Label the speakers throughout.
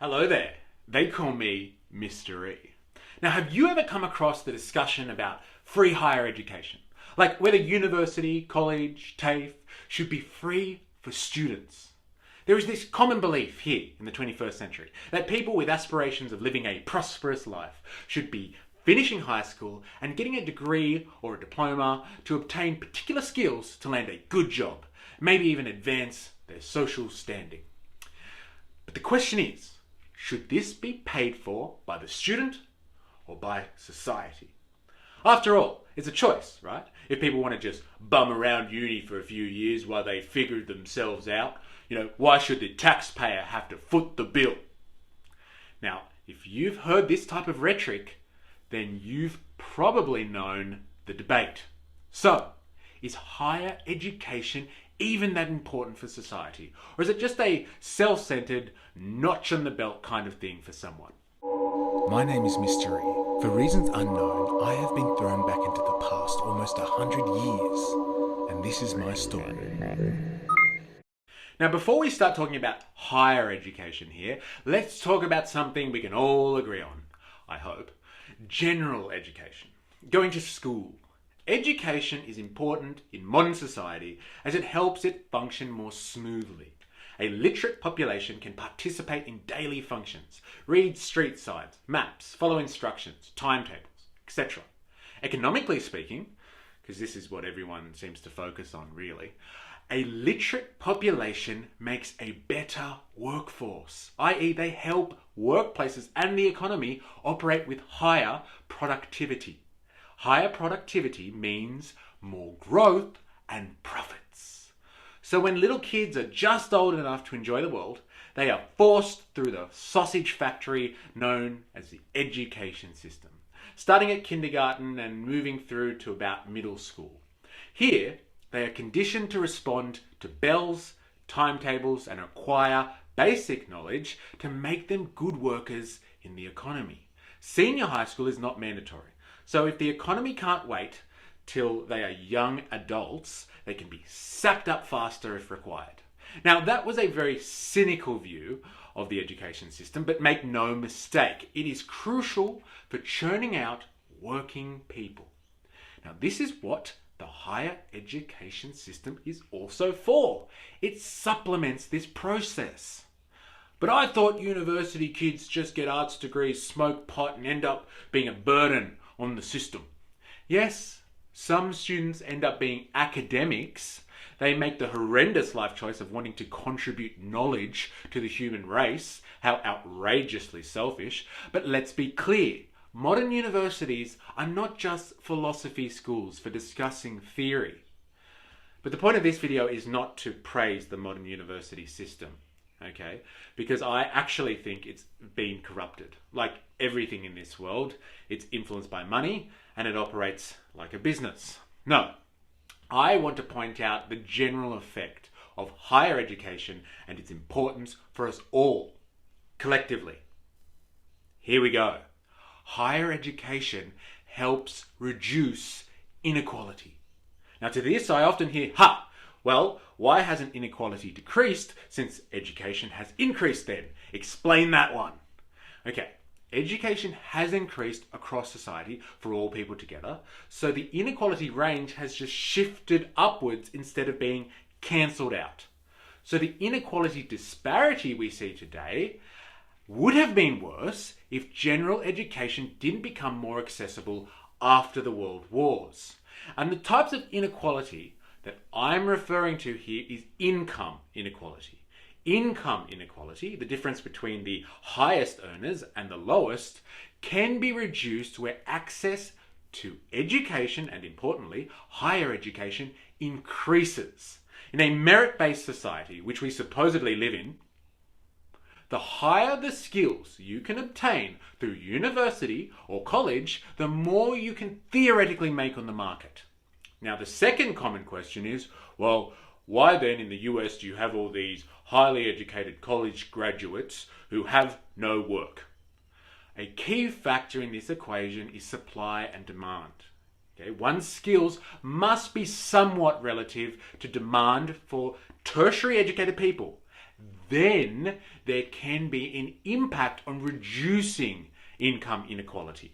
Speaker 1: Hello there. They call me Mr. E. Now, have you ever come across the discussion about free higher education? Like whether university, college, TAFE should be free for students? There is this common belief here in the 21st century that people with aspirations of living a prosperous life should be finishing high school and getting a degree or a diploma to obtain particular skills to land a good job, maybe even advance their social standing. But the question is, should this be paid for by the student or by society? After all, it's a choice, right? If people want to just bum around uni for a few years while they figure themselves out, why should the taxpayer have to foot the bill? Now, if you've heard this type of rhetoric, then you've probably known the debate. So, is higher education even that important for society? Or is it just a self-centered, notch on the belt kind of thing for someone?
Speaker 2: My name is Mystery. For reasons unknown, I have been thrown back into the past almost 100 years, and this is my story.
Speaker 1: Now, before we start talking about higher education here, let's talk about something we can all agree on, I hope. General education. Going to school. Education is important in modern society as it helps it function more smoothly. A literate population can participate in daily functions, read street signs, maps, follow instructions, timetables, etc. Economically speaking, because this is what everyone seems to focus on really, a literate population makes a better workforce, i.e. they help workplaces and the economy operate with higher productivity. Higher productivity means more growth and profits. So when little kids are just old enough to enjoy the world, they are forced through the sausage factory known as the education system, starting at kindergarten and moving through to about middle school. Here, they are conditioned to respond to bells, timetables, and acquire basic knowledge to make them good workers in the economy. Senior high school is not mandatory. So if the economy can't wait till they are young adults, they can be sapped up faster if required. Now, that was a very cynical view of the education system, but make no mistake, it is crucial for churning out working people. Now, this is what the higher education system is also for. It supplements this process. But I thought university kids just get arts degrees, smoke pot, and end up being a burden on the system. Yes, some students end up being academics. They make the horrendous life choice of wanting to contribute knowledge to the human race. How outrageously selfish. But let's be clear, modern universities are not just philosophy schools for discussing theory. But the point of this video is not to praise the modern university system, okay? Because I actually think it's been corrupted. Like everything in this world, it's influenced by money and it operates like a business. No, I want to point out the general effect of higher education and its importance for us all, collectively. Here we go. Higher education helps reduce inequality. Now to this I often hear, well, why hasn't inequality decreased since education has increased then? Explain that one. Okay, education has increased across society for all people together, so the inequality range has just shifted upwards instead of being cancelled out. So the inequality disparity we see today would have been worse if general education didn't become more accessible after the World Wars. And the types of inequality that I'm referring to here is income inequality. Income inequality, the difference between the highest earners and the lowest, can be reduced where access to education, and importantly, higher education, increases. In a merit-based society, which we supposedly live in, the higher the skills you can obtain through university or college, the more you can theoretically make on the market. Now, the second common question is, well, why then in the US do you have all these highly educated college graduates who have no work? A key factor in this equation is supply and demand. Okay, one's skills must be somewhat relative to demand for tertiary educated people. then there can be an impact on reducing income inequality.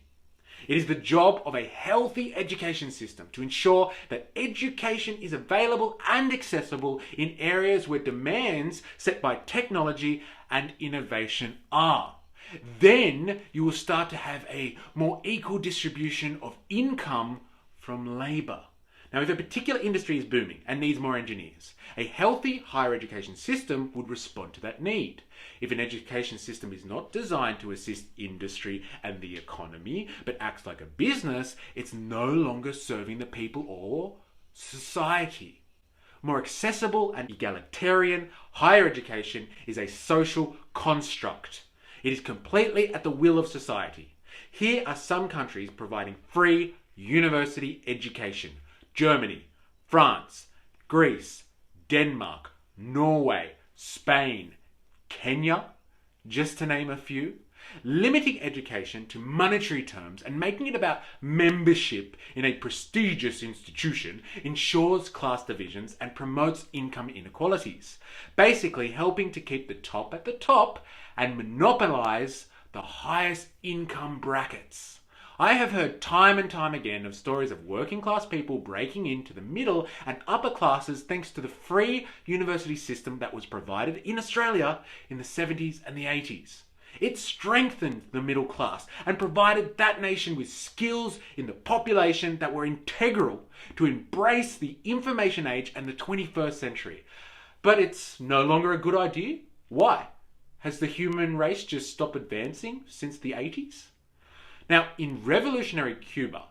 Speaker 1: It is the job of a healthy education system to ensure that education is available and accessible in areas where demands set by technology and innovation are. Then you will start to have a more equal distribution of income from labour. Now, if a particular industry is booming and needs more engineers, a healthy higher education system would respond to that need. If an education system is not designed to assist industry and the economy, but acts like a business, it's no longer serving the people or society. More accessible and egalitarian higher education is a social construct. It is completely at the will of society. Here are some countries providing free university education: Germany, France, Greece, Denmark, Norway, Spain, Kenya, just to name a few. Limiting education to monetary terms and making it about membership in a prestigious institution ensures class divisions and promotes income inequalities, basically helping to keep the top at the top and monopolize the highest income brackets. I have heard time and time again of stories of working class people breaking into the middle and upper classes thanks to the free university system that was provided in Australia in the 70s and the 80s. It strengthened the middle class and provided that nation with skills in the population that were integral to embrace the information age and the 21st century. But it's no longer a good idea? Why? Has the human race just stopped advancing since the 80s? Now, in revolutionary Cuba,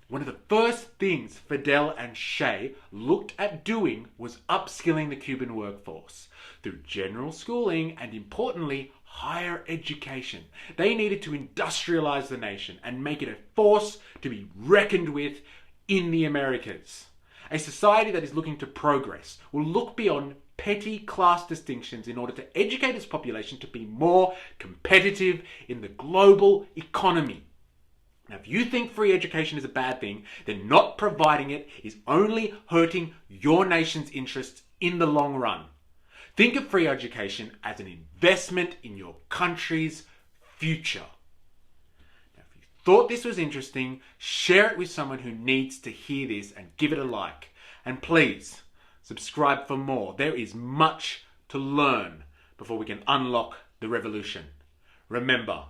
Speaker 1: one of the first things Fidel and Che looked at doing was upskilling the Cuban workforce through general schooling and, importantly, higher education. They needed to industrialize the nation and make it a force to be reckoned with in the Americas. A society that is looking to progress will look beyond petty class distinctions in order to educate its population to be more competitive in the global economy. Now, if you think free education is a bad thing, then not providing it is only hurting your nation's interests in the long run. Think of free education as an investment in your country's future. Now, if you thought this was interesting, share it with someone who needs to hear this and give it a like. And please, subscribe for more. There is much to learn before we can unlock the revolution. Remember,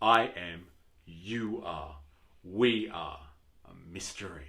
Speaker 1: I am, you are, we are a mystery.